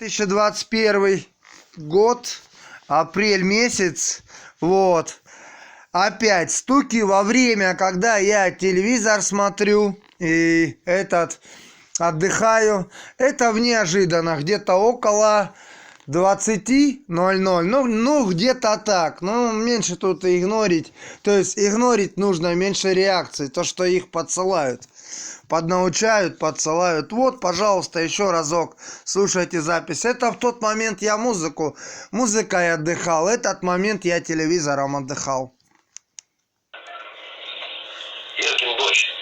2021 год, апрель месяц, вот. Опять стуки во время, когда я телевизор смотрю и отдыхаю. Это в неожиданно, где-то около 20:00, ну где-то так, ну меньше тут игнорить, то есть игнорить нужно меньше реакций, то что их подсылают, поднаучают, подсылают. Вот, пожалуйста, еще разок слушайте запись. Это в тот момент я музыкой отдыхал, этот момент я телевизором отдыхал. Иркин дочь,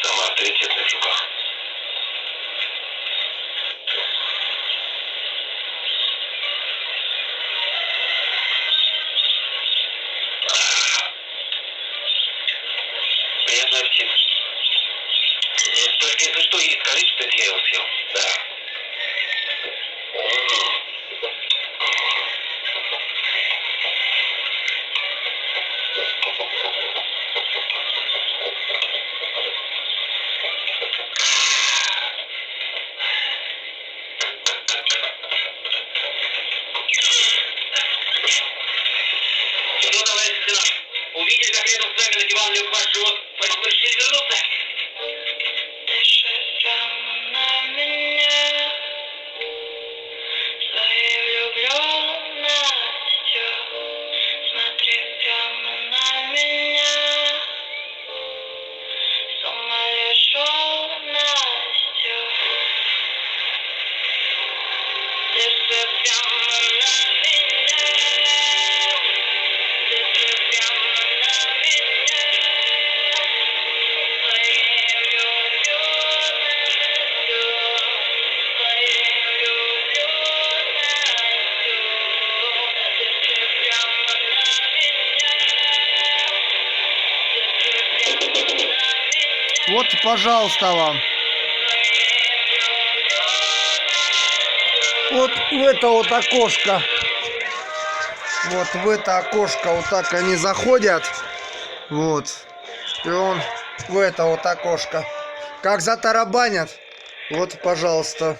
самая авторитетная в Жуках. Приятный аппетит. Только если что, ей скажи, что это я его съел. Да. Ну, товарищ лейтенант, увидели, как рядом с нами на диван лег ваш живот, поэтому решили вернуться. Дыши прямо на меня своей влюбленностью. Смотри прямо на меня самолишенностью. Дыши прямо на меня. Дыши прямо на меня своей влюбленностью. Своей влюбленностью. Дыши прямо на меня. Дыши прямо на меня. Вот, пожалуйста, вам. Вот в это вот окошко. Вот в это окошко вот так они заходят. Вот. И он в это вот окошко. Как затарабанят. Вот, пожалуйста.